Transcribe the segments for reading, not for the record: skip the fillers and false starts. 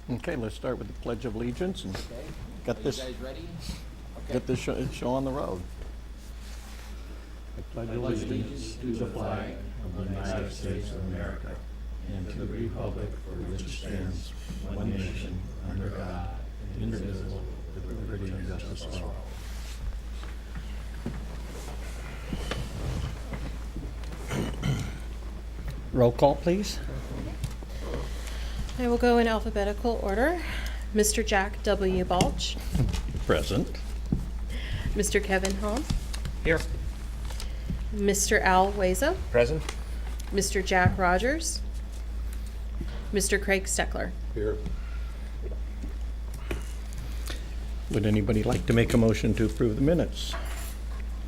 Okay, let's start with the Pledge of Allegiance and Okay. get Are this, you guys ready? Okay. get this show on the road. I pledge allegiance to the flag of the United States of America and to the republic for which it stands, one nation, under God, indivisible, with liberty and justice for all. Roll call, please. I will go in alphabetical order. Mr. Jack W. Balch, Present. Mr. Kevin Hahn, Here. Mr. Al Weza, Present. Mr. Jack Rogers, Mr. Craig Steckler. Here. Would anybody like to make a motion to approve the minutes?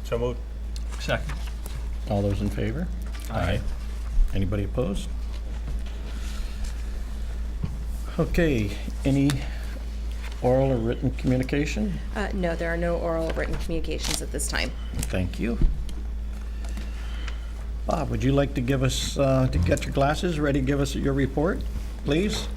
So moved. Second. All those in favor? Aye. Anybody opposed? Okay, any oral or written communication? No, there are no oral or written communications at this time. Thank you. Bob, would you like to give us, to get your glasses ready, give us your report, please?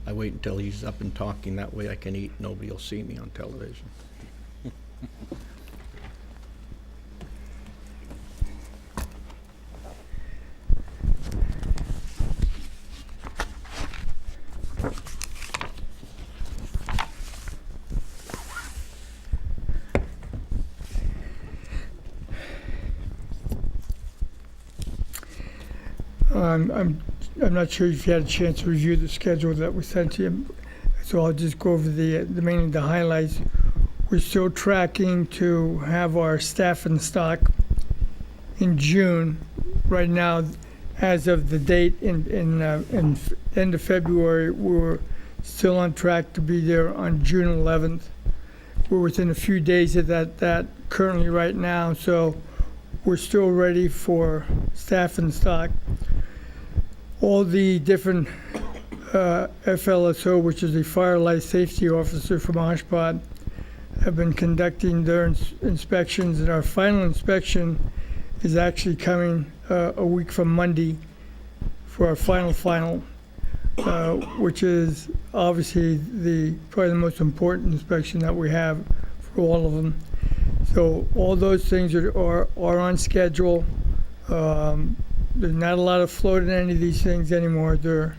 I wait until he's up and talking, that way I can eat, nobody will see me on television. I'm not sure if you had a chance to review the schedule that we sent to you, so I'll just go over the mainly the highlights. We're still tracking to have our staff in stock in June. Right now, as of the date in end of February, we're still on track to be there on June 11th. We're within a few days of that currently right now, so we're still ready for staff in stock. All the different FLSO, which is the Fire Life Safety Officer from Oshpod, have been conducting their inspections, and our final inspection is actually coming a week from Monday for our final, which is obviously probably the most important inspection that we have for all of them. So all those things are on schedule. There's not a lot of float in any of these things anymore. They're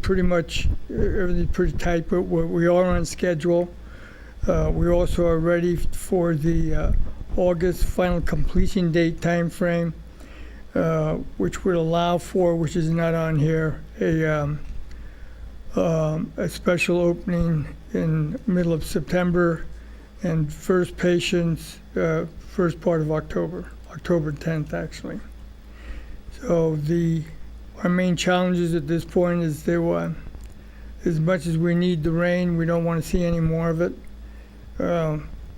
pretty much, everything's pretty tight, but we are on schedule. We also are ready for the August final completion date time frame, which would allow for, which is not on here, a special opening in middle of September and first patients first part of October 10th actually. So our main challenges at this point is as much as we need the rain, we don't want to see any more of it.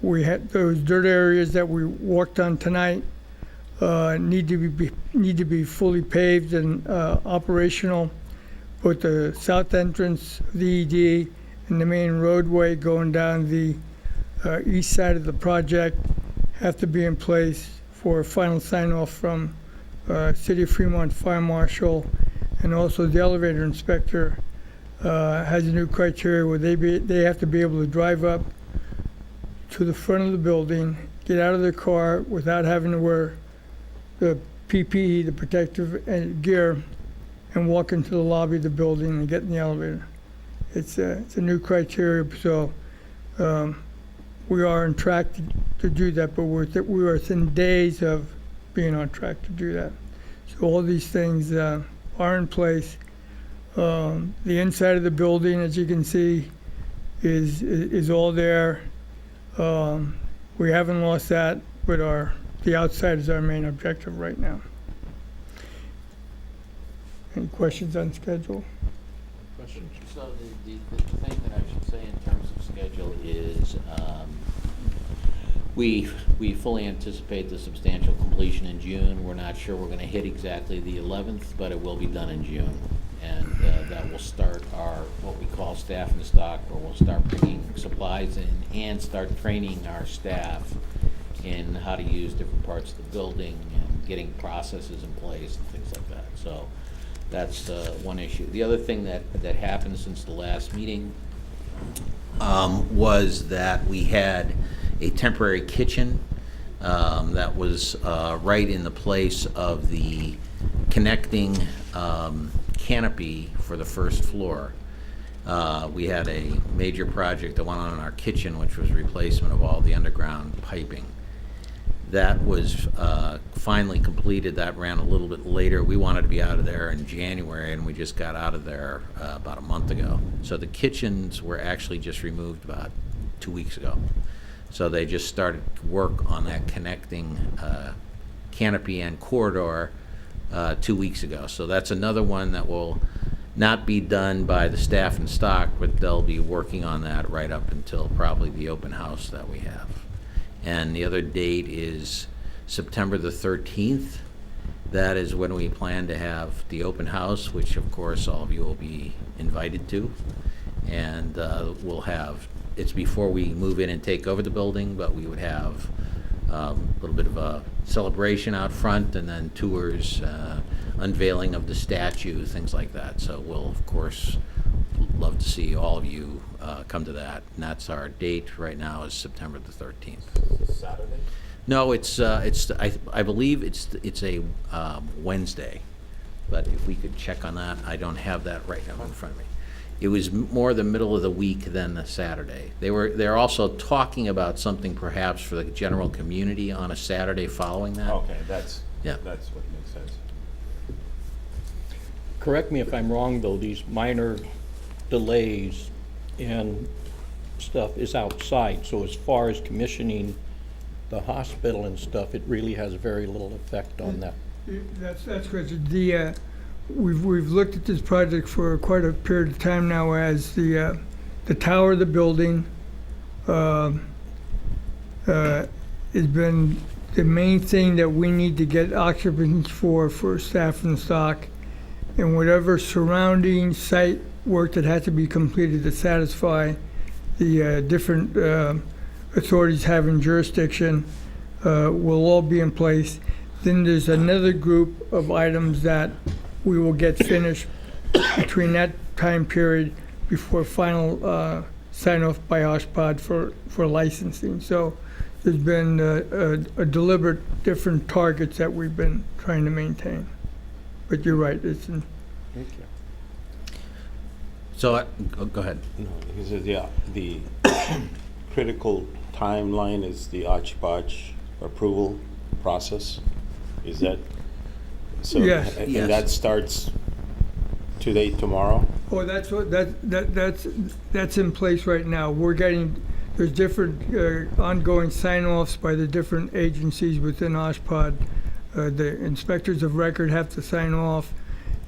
We had those dirt areas that we walked on tonight need to be fully paved and operational. Both the south entrance of the ED and the main roadway going down the east side of the project have to be in place for final sign-off from City of Fremont Fire Marshal, and also the elevator inspector has a new criteria where they have to be able to drive up to the front of the building, get out of their car without having to wear the PPE, the protective gear, and walk into the lobby of the building and get in the elevator. It's a new criteria, so we are on track to do that, but we are within days of being on track to do that. So all these things are in place. The inside of the building, as you can see, is all there. We haven't lost that, but the outside is our main objective right now. Any questions on schedule? Questions? So the thing that I should say in terms of schedule is we fully anticipate the substantial completion in June. We're not sure we're going to hit exactly the 11th, but it will be done in June. And that will start our, what we call staff in stock, where we'll start bringing supplies in and start training our staff in how to use different parts of the building and getting processes in place and things like that. So that's one issue. The other thing that happened since the last meeting was that we had a temporary kitchen that was right in the place of the connecting canopy for the first floor. We had a major project that went on in our kitchen, which was replacement of all the underground piping. That was finally completed. That ran a little bit later. We wanted to be out of there in January, and we just got out of there about a month ago. So the kitchens were actually just removed about 2 weeks ago. So they just started work on that connecting canopy and corridor 2 weeks ago. So that's another one that will not be done by the staff in stock, but they'll be working on that right up until probably the open house that we have. And the other date is September the 13th. That is when we plan to have the open house, which of course all of you will be invited to. And we'll have, it's before we move in and take over the building, but we would have a little bit of a celebration out front, and then tours, unveiling of the statue, things like that. So we'll, of course, love to see all of you come to that. And that's our date right now, is September the 13th. Saturday? No, I believe it's a Wednesday, but if we could check on that, I don't have that right now in front of me. It was more the middle of the week than the Saturday. They're also talking about something perhaps for the general community on a Saturday following that. Okay, that's Yeah. what makes sense. Correct me if I'm wrong, though, these minor delays and stuff is outside, so as far as commissioning the hospital and stuff, it really has very little effect on that. That's correct. We've looked at this project for quite a period of time now, as the tower of the building has been the main thing that we need to get occupants for staff and stock, and whatever surrounding site work that had to be completed to satisfy the different authorities having jurisdiction will all be in place. Then there's another group of items that we will get finished between that time period before final sign-off by OSHPD for licensing. So there's been a deliberate different targets that we've been trying to maintain. But you're right, it's in. Thank you. So, go ahead. No, because the critical timeline is the OSHPD approval process. Is that so? Yes. And Yes. that starts today, tomorrow. Oh, that's what that's in place right now. There's different ongoing sign-offs by the different agencies within OSHPD. The inspectors of record have to sign off.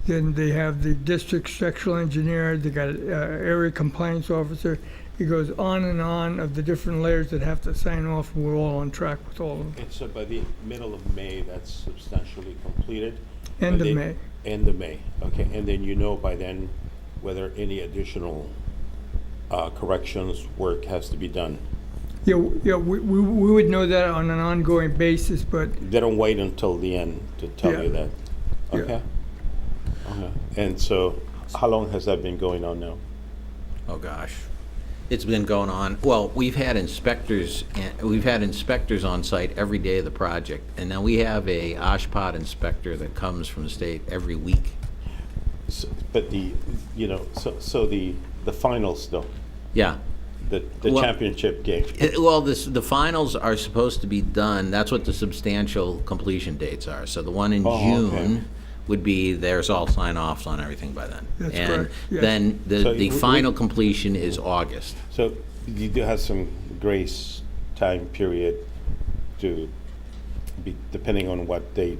Then they have the district structural engineer. They got an area compliance officer. It goes on and on of the different layers that have to sign off. We're all on track with all of them. And so by the middle of May, that's substantially completed. End And of then- May. End of May. Okay, and then you know by then whether any additional corrections work has to be done. Yeah, we would know that on an ongoing basis, but They don't wait until the end to tell Yeah. you that. Yeah. Okay. Okay. And so, how long has that been going on now? Oh, gosh. It's been going on, well, we've had inspectors on site every day of the project, and now we have a OSHPD inspector that comes from the state every week. But the finals though, Yeah. the Well- championship game. Well, the finals are supposed to be done, that's what the substantial completion dates are. So the one in Oh, okay. June would be, there's all sign-offs on everything by then. That's And correct, yes. then So the we- final completion is August. So you do have some grace time period to be, depending on what they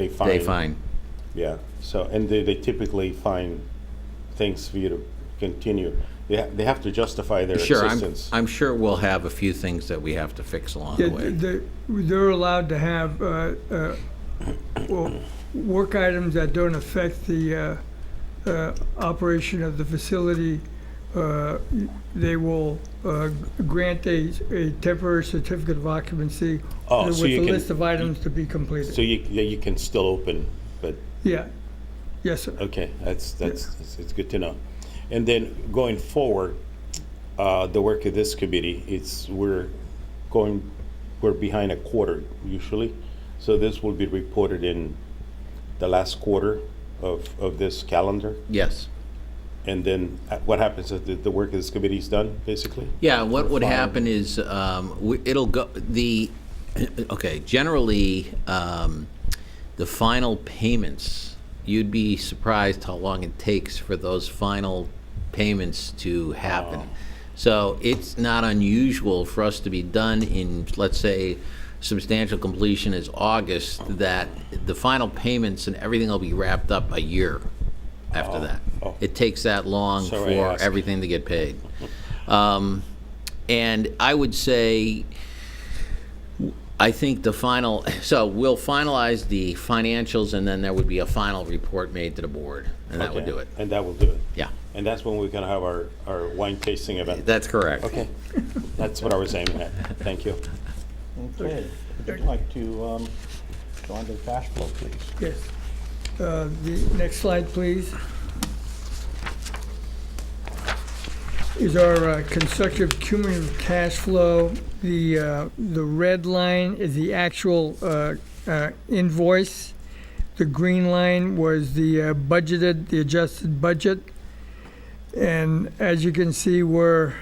find. They find. Yeah, so, and they typically find things for you to continue. They have to justify their Sure, existence. I'm sure we'll have a few things that we have to fix along the way. they're allowed to have, work items that don't affect the operation of the facility, they will grant a temporary certificate of occupancy Oh, with so a you can- list of items to be completed. So you can still open, but, Yeah, yes, sir. okay, it's good to know. And then going forward, the work of this committee, we're behind a quarter usually. So this will be reported in the last quarter of this calendar. Yes. And then what happens if the work of this committee is done, basically? Yeah, what would Fine. happen is, it'll go, okay, generally, the final payments, you'd be surprised how long it takes for those final payments to happen. Oh. So it's not unusual for us to be done in, let's say, substantial completion is August, that the final payments and everything will be wrapped up a year after that. Oh. It takes that long Sorry I for asked. everything to get paid. And I would say, I think so we'll finalize the financials, and then there would be a final report made to the board, and that would Okay, do it. And that will do it. Yeah, And that's when we're gonna have our wine tasting event. that's correct. Okay, that's what I was aiming at. Thank you. Okay, would you like to go on to the cash flow, please? Yes. The next slide, please. Is our constructive cumulative cash flow. The red line is the actual invoice. The green line was the adjusted budget. And as you can see, we're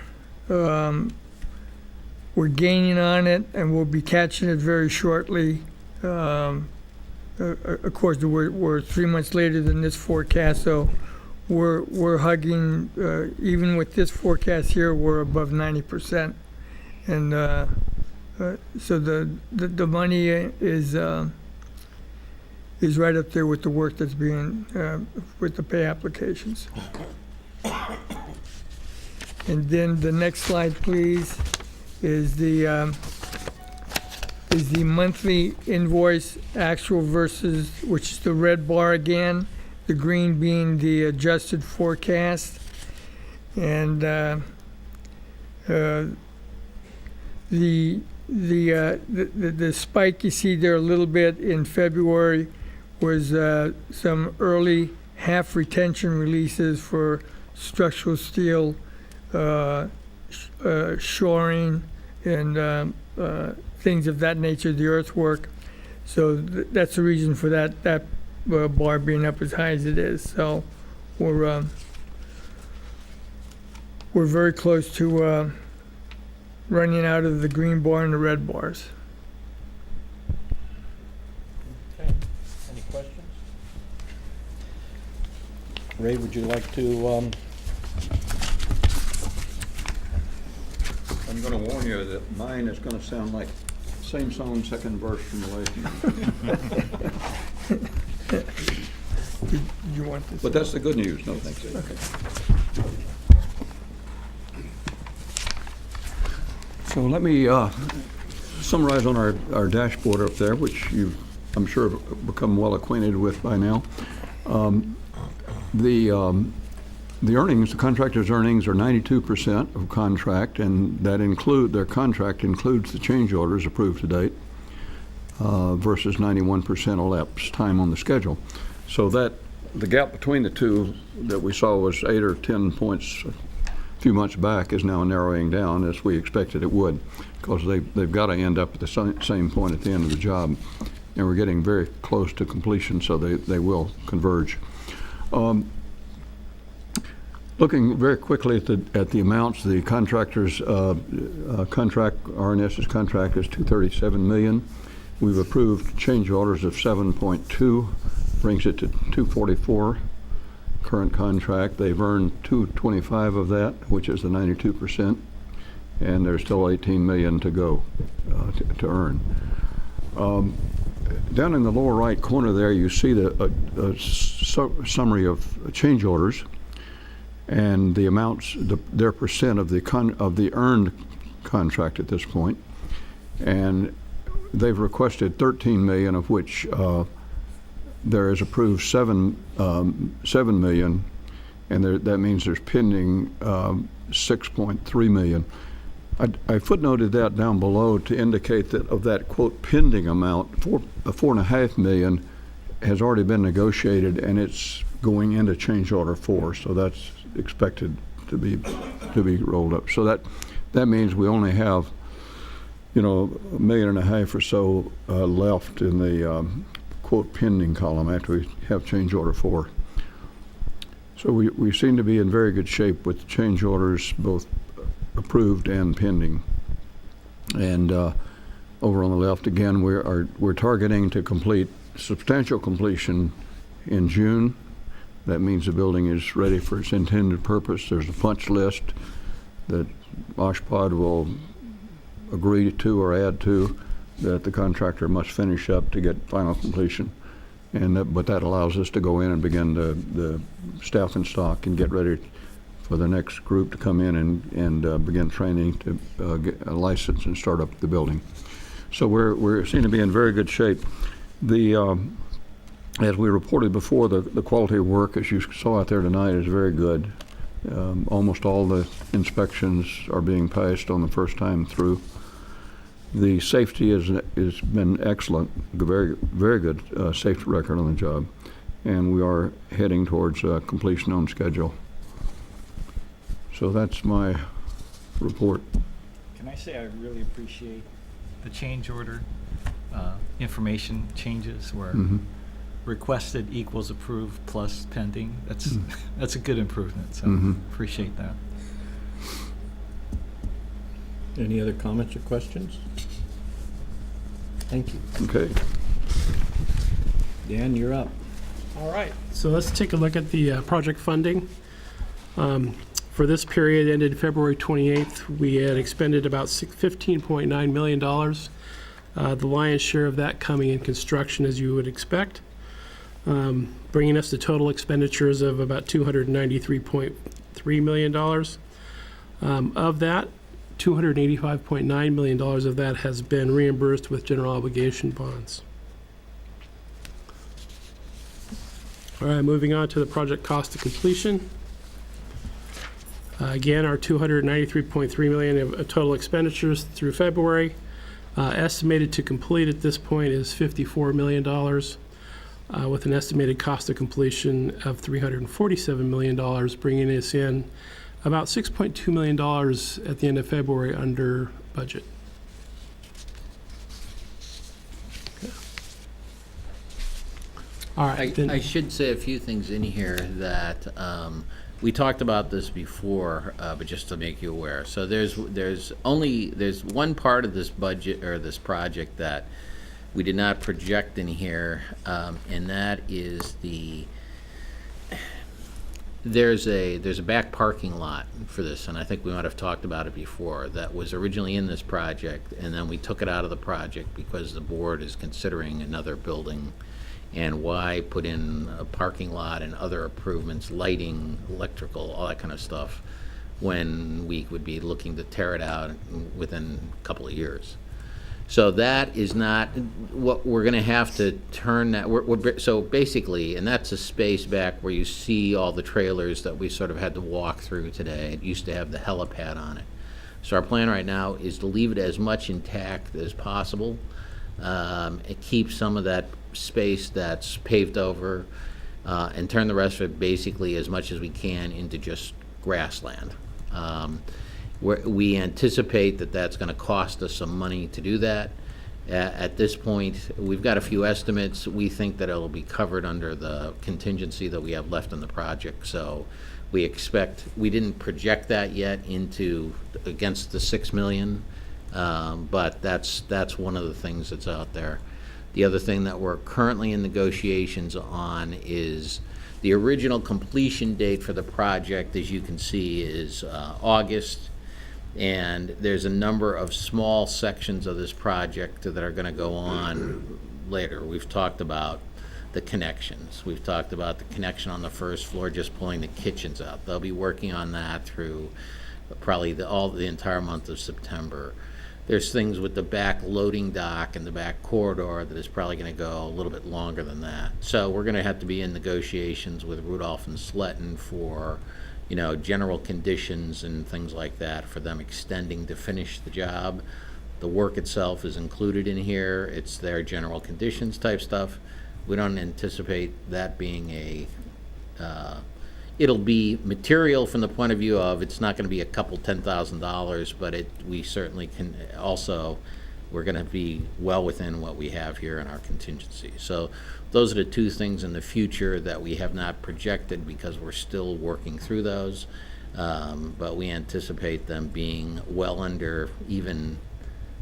gaining on it, and we'll be catching it very shortly. Of course, we're 3 months later than this forecast, so we're hugging, even with this forecast here, we're above 90%. And so the money is right up there with the work that's being, with the pay applications. And then the next slide, please, is the monthly invoice actual versus, which is the red bar again, the green being the adjusted forecast. And the spike you see there a little bit in February was some early half retention releases for structural steel shoring and things of that nature, the earthwork. So that's the reason for that bar being up as high as it is. So we're very close to running out of the green bar and the red bars. Okay, any questions? Ray, would you like to, I'm gonna warn you that mine is gonna sound like same song, second verse from the last. Did you want this? But that's the good news, no thanks. Okay. So let me summarize on our dashboard up there, which you've, I'm sure, have become well acquainted with by now. The earnings, the contractor's earnings are 92% of contract, and their contract includes the change orders approved to date versus 91% elapsed time on the schedule. So that the gap between the two that we saw was 8 or 10 points a few months back is now narrowing down, as we expected it would, because they've got to end up at the same point at the end of the job, and we're getting very close to completion, so they will converge. Looking very quickly at the amounts, the contractor's contract, RNS's contract is $237 million. We've approved change orders of 7.2, brings it to 244. Current contract, they've earned 225 of that, which is the 92%, and there's still 18 million to go to earn. Down in the lower right corner there, you see the summary of change orders and the amounts, their percent of the earned contract at this point, and they've requested 13 million, of which there is approved 7 million, and that means there's pending 6.3 million. I footnoted that down below to indicate that of that quote pending amount, 4.5 million has already been negotiated, and it's going into change order 4, so that's expected to be rolled up. So that means we only have, $1.5 million or so left in the quote pending column after we have change order 4. So we seem to be in very good shape with change orders, both approved and pending. And over on the left again, we're targeting to complete substantial completion in June. That means the building is ready for its intended purpose. There's a punch list that OSHPD will agree to or add to that the contractor must finish up to get final completion. But that allows us to go in and begin the staff and stock and get ready for the next group to come in and begin training to get a license and start up the building. So we're seem to be in very good shape. As we reported before, the quality of work, as you saw out there tonight, is very good. Almost all the inspections are being passed on the first time through. The safety has been excellent, very, very good safety record on the job, and we are heading towards completion on schedule. So that's my report. Can I say I really appreciate the change order information changes where requested equals approved plus pending. That's a good improvement, so appreciate that. Any other comments or questions? Thank you. Okay. Dan, you're up. All right, so let's take a look at the project funding. For this period ended February 28th, we had expended about $15.9 million. The lion's share of that coming in construction, as you would expect, bringing us to total expenditures of about $293.3 million. Of that, $285.9 million of that has been reimbursed with general obligation bonds. All right, moving on to the project cost of completion. Again, our $293.3 million of total expenditures through February. Estimated to complete at this point is $54 million, with an estimated cost of completion of $347 million, bringing us in about $6.2 million at the end of February under budget. All right. I should say a few things in here that we talked about this before, but just to make you aware. So there's one part of this budget or this project that we did not project in here, and that is there's a back parking lot for this, and I think we might have talked about it before, that was originally in this project, and then we took it out of the project because the board is considering another building. And why put in a parking lot and other improvements, lighting, electrical, all that kind of stuff, when we would be looking to tear it out within a couple of years. So that is not what we're going to have to turn that. So basically, and that's a space back where you see all the trailers that we sort of had to walk through today. It used to have the helipad on it. So our plan right now is to leave it as much intact as possible. It keeps some of that space that's paved over and turn the rest of it basically as much as we can into just grassland. We anticipate that that's going to cost us some money to do that. At this point, we've got a few estimates. We think that it'll be covered under the contingency that we have left in the project. So we didn't project that yet against the $6 million. But that's one of the things that's out there. The other thing that we're currently in negotiations on is the original completion date for the project, as you can see, is August. And there's a number of small sections of this project that are going to go on later. We've talked about the connections. We've talked about the connection on the first floor, just pulling the kitchens out. They'll be working on that through probably the entire month of September. there's things with the back loading dock and the back corridor that is probably going to go a little bit longer than that. So we're going to have to be in negotiations with Rudolph and Sletton for, general conditions and things like that for them extending to finish the job. The work itself is included in here. It's their general conditions type stuff. We don't anticipate that being it'll be material from the point of view of it's not going to be a couple $10,000, but we certainly can also, we're going to be well within what we have here in our contingency. So those are the two things in the future that we have not projected because we're still working through those. But we anticipate them being well under even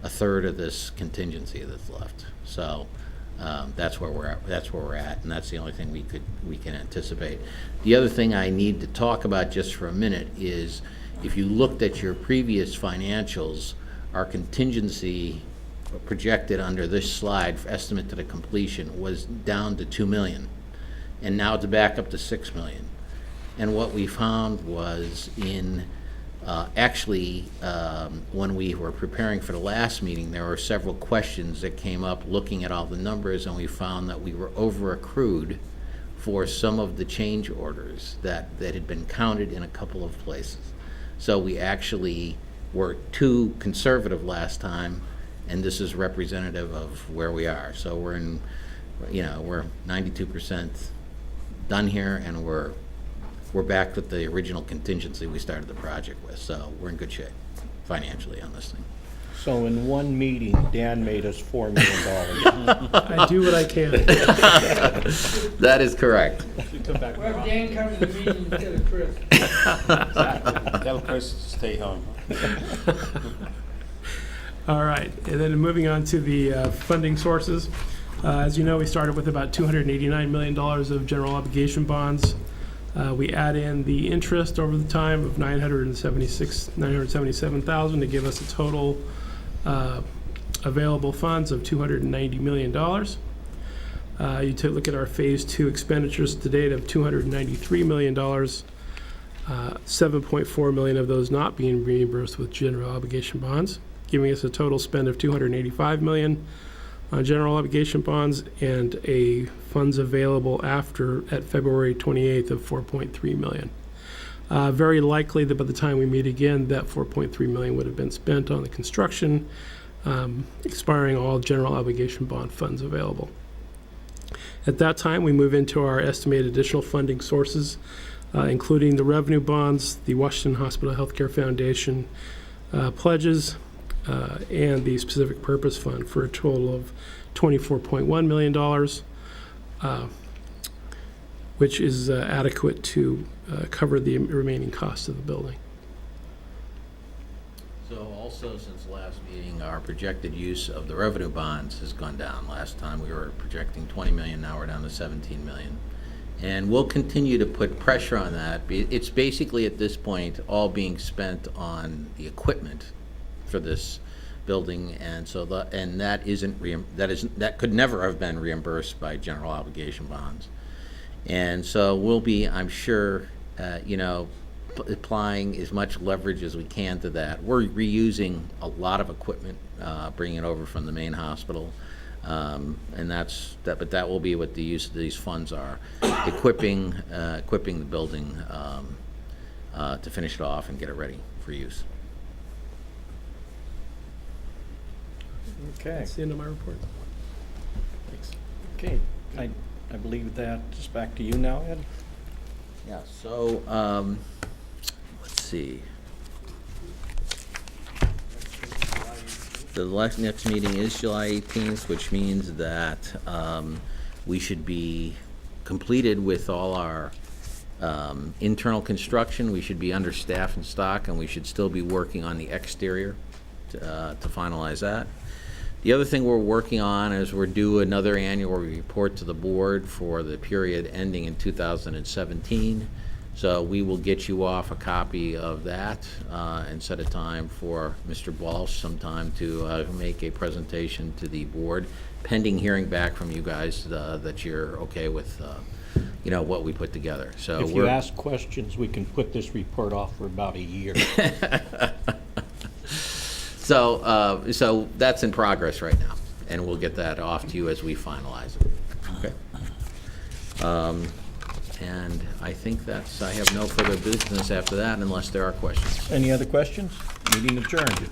a third of this contingency that's left. So that's where we're at, and that's the only thing we can anticipate. The other thing I need to talk about just for a minute is if you looked at your previous financials, our contingency projected under this slide for estimate to the completion was down to $2 million, and now it's back up to $6 million. And what we found was when we were preparing for the last meeting, there were several questions that came up looking at all the numbers, and we found that we were over accrued for some of the change orders that had been counted in a couple of places. So we actually were too conservative last time, and this is representative of where we are. So we're 92% done here, and we're back with the original contingency we started the project with. So we're in good shape financially on this thing. So in one meeting, Dan made us $4 million. I do what I can. That is correct. Well, Dan comes to the meeting instead of Chris. Tell Chris to stay home. All right, and then moving on to the funding sources. As you know, we started with about $289 million of general obligation bonds. We add in the interest over the time of $977,000 to give us a total available funds of $290 million. You take a look at our Phase 2 expenditures to date of $293 million, $7.4 million of those not being reimbursed with general obligation bonds, giving us a total spend of $285 million on general obligation bonds and a funds available at February 28th of $4.3 million. Very likely that by the time we meet again, that $4.3 million would have been spent on the construction, expiring all general obligation bond funds available. At that time, we move into our estimated additional funding sources, including the revenue bonds, the Washington Hospital Healthcare Foundation pledges, and the specific purpose fund for a total of $24.1 million, which is adequate to cover the remaining costs of the building. So also, since last meeting, our projected use of the revenue bonds has gone down. Last time we were projecting 20 million, now we're down to 17 million. And we'll continue to put pressure on that. It's basically at this point all being spent on the equipment for this building, and so that could never have been reimbursed by general obligation bonds. And so we'll be, I'm sure, applying as much leverage as we can to that. We're reusing a lot of equipment, bringing it over from the main hospital, and but that will be what the use of these funds are, equipping the building to finish it off and get it ready for use. Okay, That's the end of my report. thanks. Okay, I believe that is back to you now, Ed. Yeah, so, let's see. The next meeting is July 18th, which means that we should be completed with all our internal construction. We should be under staff and stock, and we should still be working on the exterior to finalize that. The other thing we're working on is we're due another annual report to the board for the period ending in 2017. So we will get you off a copy of that and set a time for Mr. Balch sometime to make a presentation to the board, pending hearing back from you guys that you're okay with what we put together. So If you ask questions, we can put this report off for about a year. So that's in progress right now, and we'll get that off to you as we finalize it. Okay. And I think I have no further business after that unless there are questions. Any other questions? Meeting adjourned.